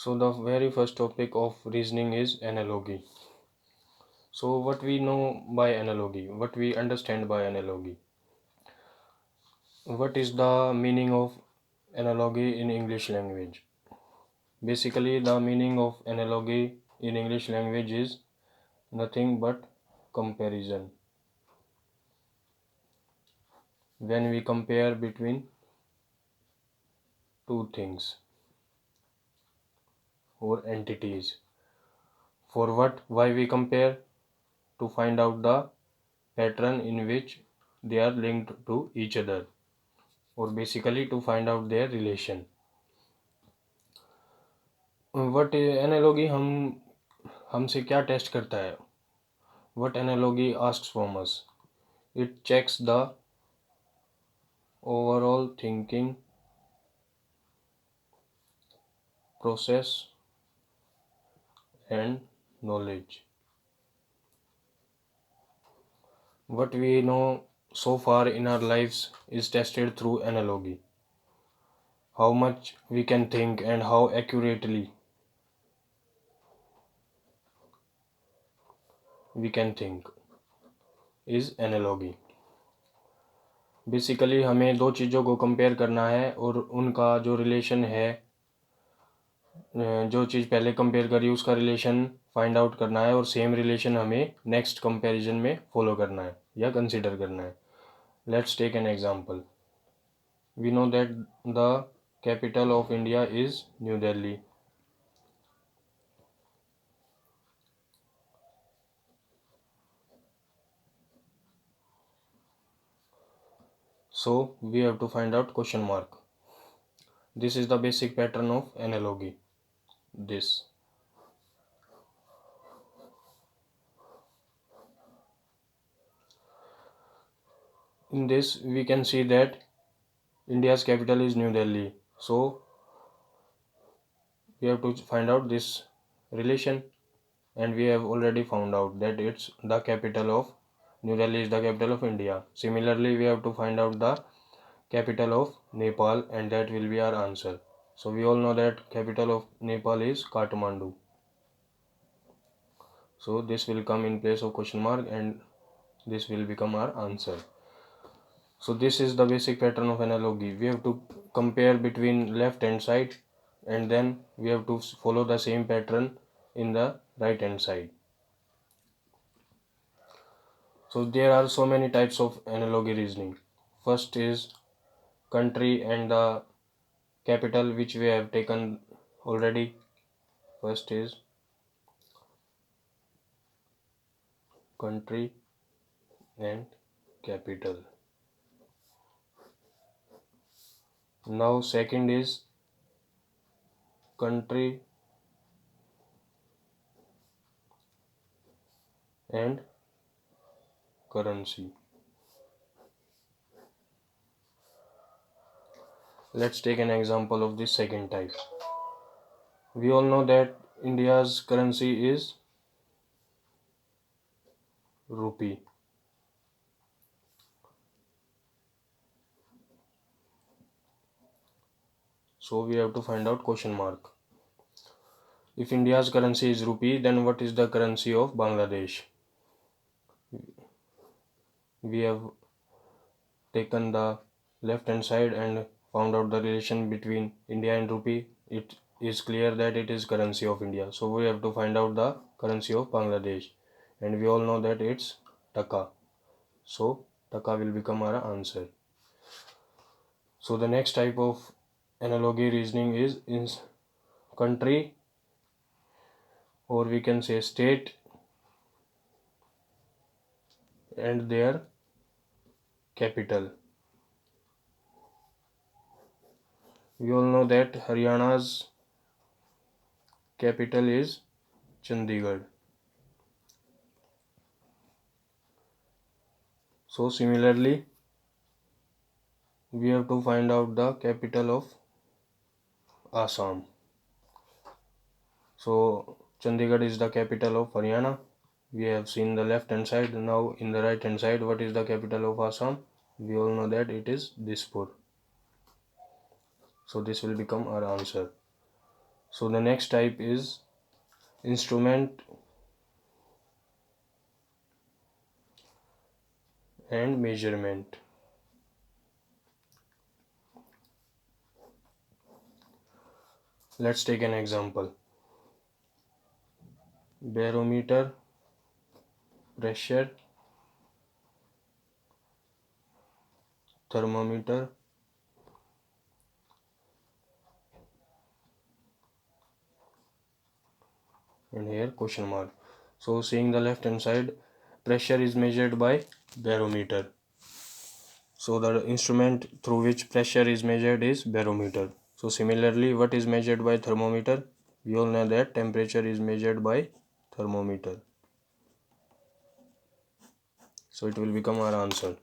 So the very first topic of reasoning is analogy. So what we know by analogy, what we understand by analogy. What is the meaning of analogy in English language? Basically, the meaning of analogy in English language is nothing but comparison. When we compare between two things or entities. For what? Why we compare? To find out the pattern in which they are linked to each other, or basically to find out their relation. What analogy हम हमसे क्या test करता है? What analogy asks from us? It checks the overall thinking process and knowledge. What we know so far in our lives is tested through analogy. How much we can think and how accurately we can think is analogy. Basically हमें दो चीज़ों को compare करना है और उनका जो relation है, जो चीज़ पहले कंपेयर करी उसका रिलेशन फाइंड आउट करना है और सेम रिलेशन हमें नेक्स्ट कंपैरिजन में फॉलो करना है या कंसीडर करना है. Let's take an example. We know that the capital of India is New Delhi. So we have to find out question mark. This is the basic pattern of analogy. This. In this we can see that India's capital is New Delhi. So we have to find out this relation, and we have already found out that it's the capital of New Delhi is the capital of India. Similarly, we have to find out the capital of Nepal, and that will be our answer. So we all know that capital of Nepal is Kathmandu. So this will come in place of question mark and this will become our answer. So this is the basic pattern of analogy. We have to compare between left hand side and then we have to follow the same pattern in the right hand side. So there are so many types of analogy reasoning. First is country and the capital, which we have taken already. First is country and capital. Now second is country and currency. Let's take an example of this second type. We all know that India's currency is rupee. So we have to find out question mark. If India's currency is rupee, then what is the currency of Bangladesh? We have taken the left hand side and found out the relation between India and rupee. It is clear that it is currency of India. So we have to find out the currency of Bangladesh, and we all know that it's taka. So taka will become our answer. So the next type of analogy reasoning is in country, or we can say state, and their capital. We all know that Haryana's capital is Chandigarh. So similarly, we have to find out the capital of Assam. So Chandigarh is the capital of Haryana. We have seen the left hand side. Now in the right hand side, what is the capital of Assam? We all know that it is Dispur. So this will become our answer. So the next type is instrument and measurement. Let's take an example. Barometer, pressure, thermometer, and here question mark. So seeing the left hand side, pressure is measured by barometer. So the instrument through which pressure is measured is barometer. So similarly, what is measured by thermometer? We all know that temperature is measured by thermometer. So it will become our answer.